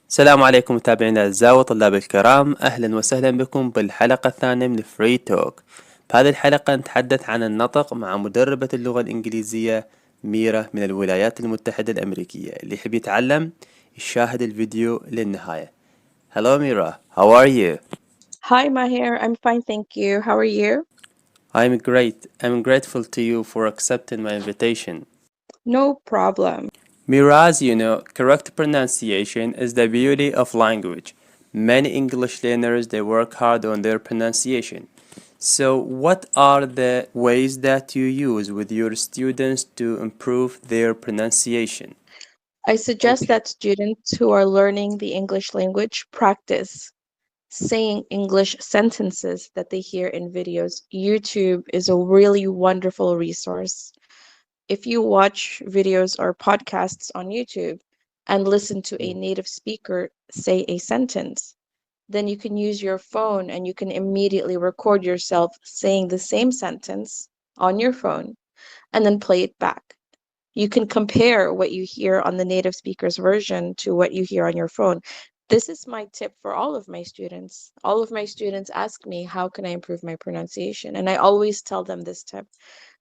السلام عليكم متابعينا الأعزاء وطلاب الكرام، أهلا وسهلا بكم بالحلقة الثانية من فري توك. بهذه الحلقة نتحدث عن النطق مع مدربة اللغة الإنجليزية ميرا من الولايات المتحدة الأمريكية. اللي يحب يتعلم يشاهد الفيديو للنهاية. Hello Mira, how are you? Hi, Mahir. I'm fine, thank you. How are you? I'm great. I'm grateful to you for accepting my invitation. No problem. Mira, as you know, correct pronunciation is the beauty of language. Many English learners they work hard on their pronunciation. So, what are the ways that you use with your students to improve their pronunciation? I suggest that students who are learning the English language practice saying English sentences that they hear in videos. YouTube is a really wonderful resource. If you watch videos or podcasts on YouTube and listen to a native speaker say a sentence, then you can use your phone and you can immediately record yourself saying the same sentence on your phone and then play it back. You can compare what you hear on the native speaker's version to what you hear on your phone. This is my tip for all of my students. All of my students ask me, how can I improve my pronunciation? And I always tell them this tip.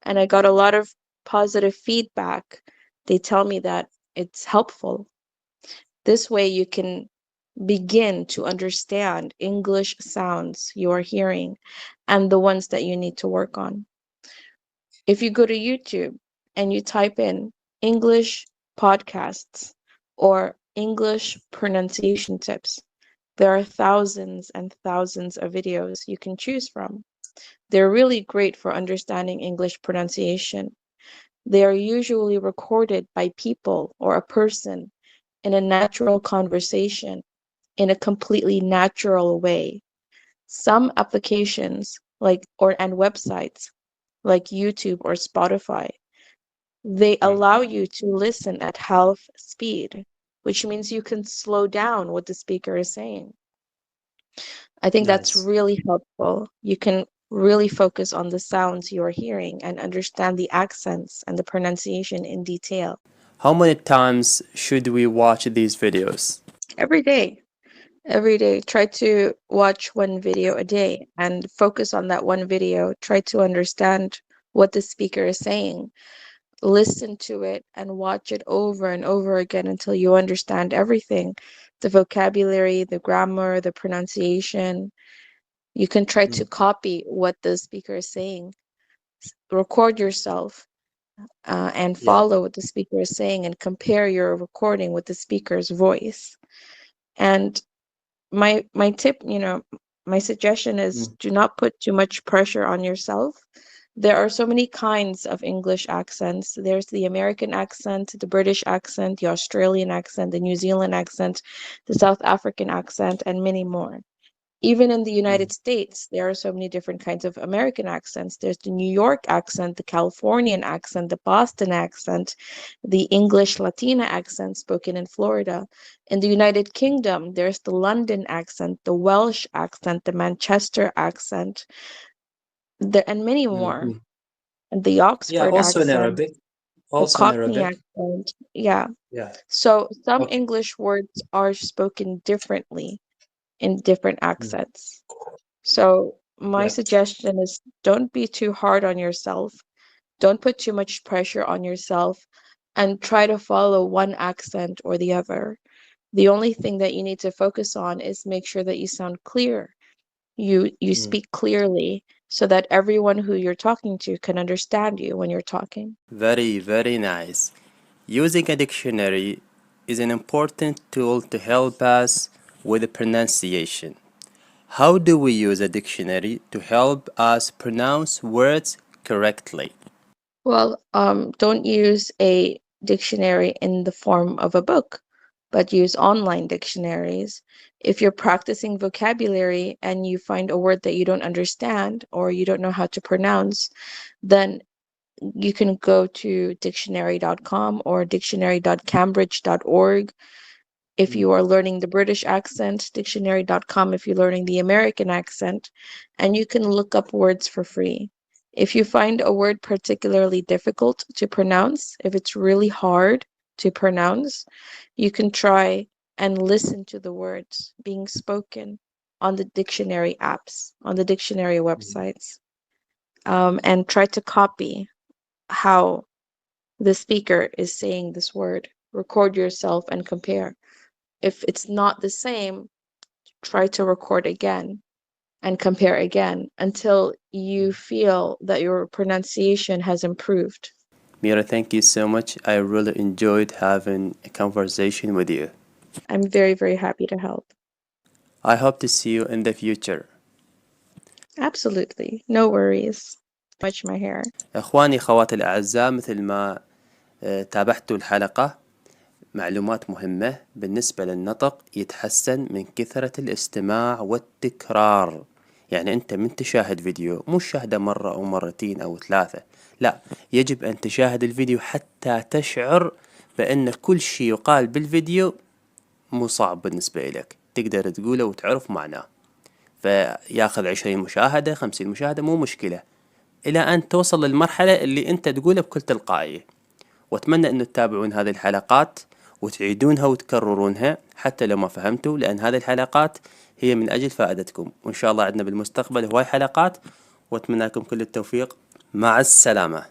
And I got a lot of positive feedback. They tell me that it's helpful. This way you can begin to understand English sounds you are hearing and the ones that you need to work on. If you go to YouTube and you type in English podcasts or English pronunciation tips, there are thousands and thousands of videos you can choose from. They're really great for understanding English pronunciation. They are usually recorded by people or a person in a natural conversation in a completely natural way. Some applications and websites like YouTube or Spotify, they allow you to listen at half speed, which means you can slow down what the speaker is saying. I think that's Nice. really helpful. You can really focus on the sounds you are hearing and understand the accents and the pronunciation in detail. How many times should we watch these videos? Every day, every day, try to watch one video a day and focus on that one video. Try to understand what the speaker is saying. Listen to it and watch it over and over again until you understand everything, the vocabulary, the grammar, the pronunciation. You can try to copy what the speaker is saying. Record yourself and Yeah. follow what the speaker is saying and compare your recording with the speaker's voice. And my tip, my suggestion is do not put too much pressure on yourself. There are so many kinds of English accents. There's the American accent, the British accent, the Australian accent, the New Zealand accent, the South African accent, and many more. Even in the United States, there are so many different kinds of American accents. There's the New York accent, the Californian accent, the Boston accent, the English Latina accent spoken in Florida. In the United Kingdom, there's the London accent, the Welsh accent, the Manchester accent, and many more. And the Yeah, Oxford also in accent, Arabic. the Also in Cockney Arabic. accent. Yeah. Yeah. So some Okay. English words are spoken differently in different accents. So my Yeah. suggestion is don't be too hard on yourself. Don't put too much pressure on yourself and try to follow one accent or the other. The only thing that you need to focus on is make sure that you sound clear. You speak clearly so that everyone who you're talking to can understand you when you're talking. Very, very nice. Using a dictionary is an important tool to help us with the pronunciation. How do we use a dictionary to help us pronounce words correctly? Well, don't use a dictionary in the form of a book, but use online dictionaries. If you're practicing vocabulary and you find a word that you don't understand or you don't know how to pronounce, then you can go to dictionary.com or dictionary.cambridge.org. If you are learning the British accent, dictionary.com if you're learning the American accent, and you can look up words for free. If you find a word particularly difficult to pronounce, if it's really hard to pronounce, you can try and listen to the words being spoken on the dictionary apps, on the dictionary websites, and try to copy how the speaker is saying this word. Record yourself and compare. If it's not the same, try to record again and compare again until you feel that your pronunciation has improved. Mira, thank you so much. I really enjoyed having a conversation with you. I'm very, very happy to help. I hope to see you in the future. Absolutely. No worries. Much my hair. إخواني أخواتي الأعزاء، مثل ما تابعتوا الحلقة، معلومات مهمة بالنسبة للنطق يتحسن من كثرة الاستماع والتكرار. يعني أنت من تشاهد فيديو مو شاهده مرة أو مرتين أو ثلاثة، لا، يجب أن تشاهد الفيديو حتى تشعر بأن كل شيء يقال بالفيديو مو صعب بالنسبة إليك، تقدر تقوله وتعرف معناه. فياخذ 20 مشاهدة 50 مشاهدة مو مشكلة، إلى أن توصل للمرحلة اللي أنت تقوله بكل تلقائية. وأتمنى أنه تتابعون هذه الحلقات وتعيدونها وتكررونها حتى لو ما فهمتوا، لأن هذه الحلقات هي من أجل فائدتكم. وإن شاء الله عندنا بالمستقبل هواي حلقات، وأتمنى لكم كل التوفيق. مع السلامة.